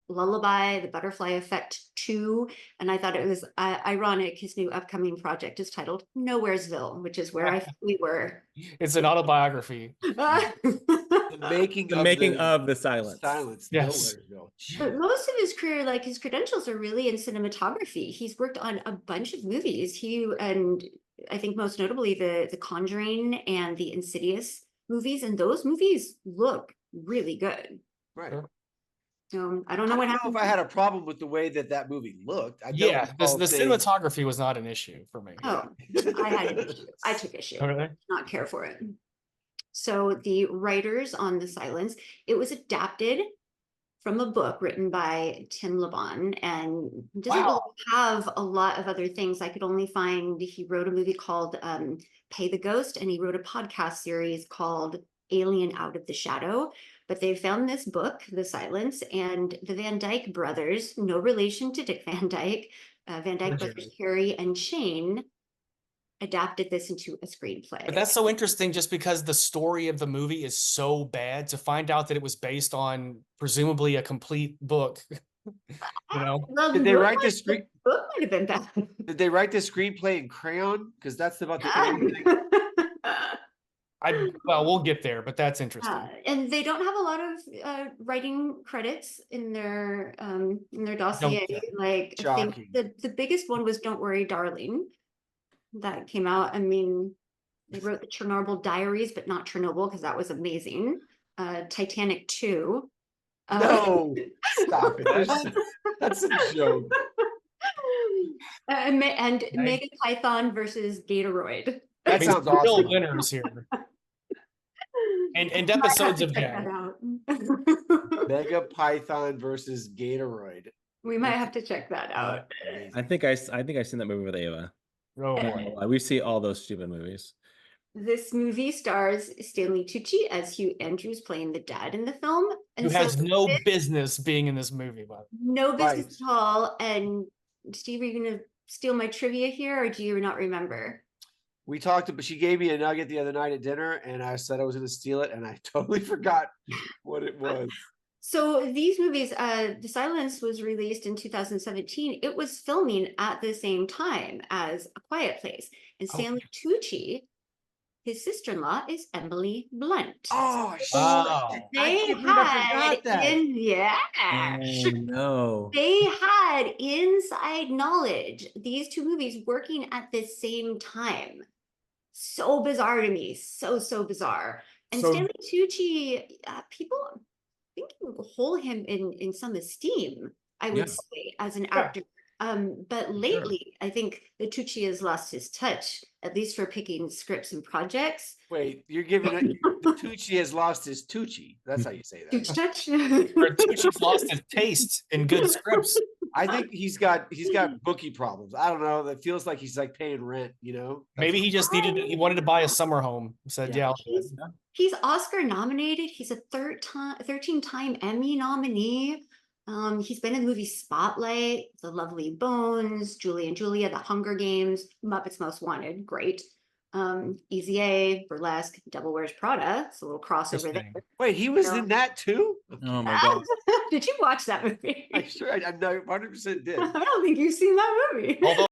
Lullaby, The Butterfly Effect 2. And I thought it was ironic. His new upcoming project is titled Nowheresville, which is where I think we were. It's an autobiography. The making of the silence. Yes. Nowheresville. But most of his career, like his credentials are really in cinematography. He's worked on a bunch of movies. And I think most notably the Conjuring and the Insidious movies, and those movies look really good. Right. So I don't know what happened. If I had a problem with the way that movie looked. I Yeah, the don't saying- cinematography was not an issue for me. Oh, I had an issue. I took issue. Oh, really? Not care for it. So the writers on The Silence, it was adapted from a book written by Tim Lebbon, and doesn't really have a lot of other things. I could only find he wrote a movie called Pay the Ghost, and he wrote a podcast series called Alien Out of the Shadow. But they found this book, The Silence, and the Van Dyke brothers, no relation to Dick Van Dyke, Van Dyke brothers Harry and Shane, adapted this into a screenplay. But that's so interesting just because the story of the movie is so bad, to find out that it was based on presumably a complete book. You know? Well, Did they write this the book might have been bad. Did they write the screenplay in crayon? Because that's about the only thing. Well, we'll get there, but that's interesting. And they don't have a lot of writing credits in their dossier. Like I think the biggest one was "Don't Worry, Darling," that came out. I mean, they wrote the Chernobyl Diaries, but not Chernobyl, because that was amazing. Titanic 2. No, stop it. That's a joke. And Mega Python versus Gatoroid. That sounds real awesome. winners here. And episodes of Jack. Mega Python versus Gatoroid. We might have to check that out. I think I've seen that movie with Ava. Oh boy. We see all those stupid movies. This movie stars Stanley Tucci as Hugh Andrews, playing the dad in the film. And Who has no business being in this movie, but no business at all. And Steve, are you going to steal my trivia here, or do you not remember? We talked about, she gave me a nugget the other night at dinner, and I said I was going to steal it, and I totally forgot what it was. So these movies, The Silence was released in 2017. It was filming at the same time as A Quiet Place. And Stanley Tucci, his sister-in-law, is Emily Blunt. Oh, they had no. They had inside knowledge. These two movies working at the same time. So bizarre to me. So bizarre. And Stanley Tucci, people I think you hold him in some esteem, I would say, as an actor. But lately, I think the Tucci has lost his touch, at least for picking scripts and projects. Wait, you're giving it, the Tucci has lost his Tucci. That's how you say that. Tucci touch? or Tucci's lost his taste in good scripts. I think he's got bookie problems. I don't know. That feels like he's like paying rent, you know? Maybe he just he wanted to buy a summer home. Said, yeah. He's Oscar nominated. He's a 13-time Emmy nominee. He's been in the movie Spotlight, The Lovely Bones, Julie and Julia, The Hunger Games, Muppets Most Wanted, great. Easy A, Burlesque, Devil Wears Prada. It's a little crossover there. Wait, he was in that too? Oh my god! Did you watch that movie? I 100% did. I don't think you've seen that movie. Although